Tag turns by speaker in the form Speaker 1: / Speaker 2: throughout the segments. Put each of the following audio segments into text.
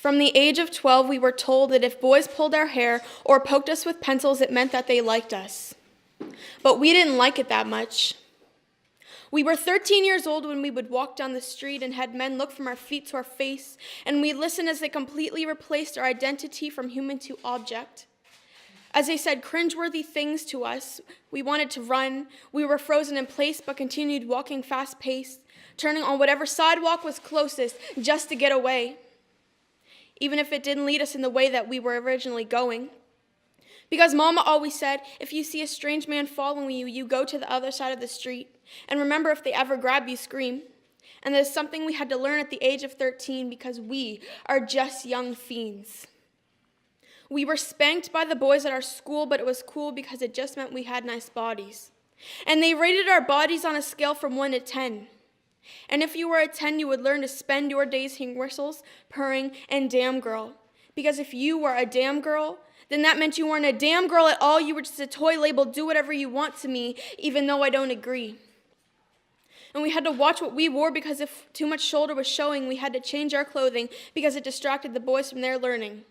Speaker 1: From the age of 12, we were told that if boys pulled our hair or poked us with pencils, it meant that they liked us. But we didn't like it that much. We were 13 years old when we would walk down the street and had men look from our feet to our face, and we listened as they completely replaced our identity from human to object. As they said cringeworthy things to us, we wanted to run. We were frozen in place but continued walking fast-paced, turning on whatever sidewalk was closest just to get away, even if it didn't lead us in the way that we were originally going. Because Mama always said, if you see a strange man following you, you go to the other side of the street. And remember, if they ever grab you, scream. And that is something we had to learn at the age of 13 because we are just young fiends. We were spanked by the boys at our school, but it was cool because it just meant we had nice bodies. And they rated our bodies on a scale from 1 to 10. And if you were a 10, you would learn to spend your days hearing whistles, purring, and damn girl. Because if you were a damn girl, then that meant you weren't a damn girl at all. You were just a toy labeled, do whatever you want to me, even though I don't agree. And we had to watch what we wore because if too much shoulder was showing, we had to change our clothing because it distracted the boys from their learning.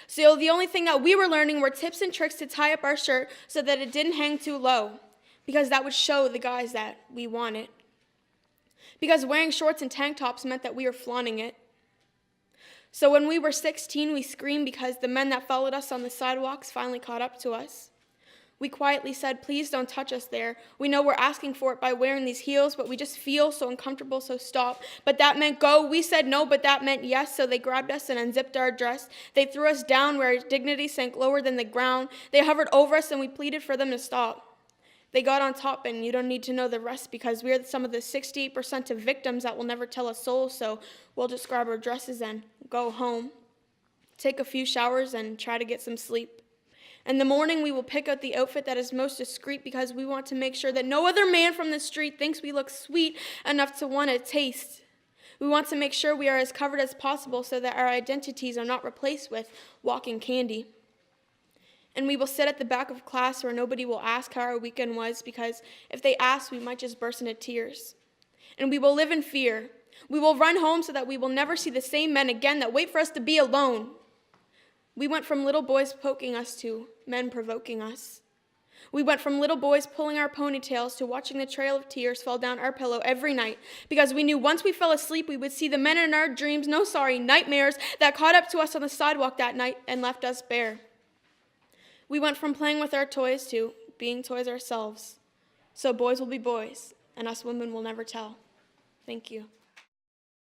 Speaker 1: So the only thing that we were learning were tips and tricks to tie up our shirt so that it didn't hang too low, because that would show the guys that we want it. Because wearing shorts and tank tops meant that we were flaunting it. So when we were 16, we screamed because the men that followed us on the sidewalks finally caught up to us. We quietly said, please don't touch us there. We know we're asking for it by wearing these heels, but we just feel so uncomfortable, so stop. But that meant go. We said no, but that meant yes, so they grabbed us and unzipped our dress. They threw us down where our dignity sank lower than the ground. They hovered over us and we pleaded for them to stop. They got on top, and you don't need to know the rest because we're some of the 68% of victims that will never tell a soul, so we'll just grab our dresses and go home, take a few showers, and try to get some sleep. In the morning, we will pick out the outfit that is most discreet because we want to make sure that no other man from the street thinks we look sweet enough to want to taste. We want to make sure we are as covered as possible so that our identities are not replaced with walking candy. And we will sit at the back of class where nobody will ask how our weekend was because if they ask, we might just burst into tears. And we will live in fear. We will run home so that we will never see the same men again that wait for us to be alone. We went from little boys poking us to men provoking us. We went from little boys pulling our ponytails to watching the trail of tears fall down our pillow every night because we knew once we fell asleep we would see the men in our dreams, nightmares that caught up to us on the sidewalk that night and left us bare. We went from playing with our toys to being toys ourselves. So boys will be boys, and us women will never tell. Thank you.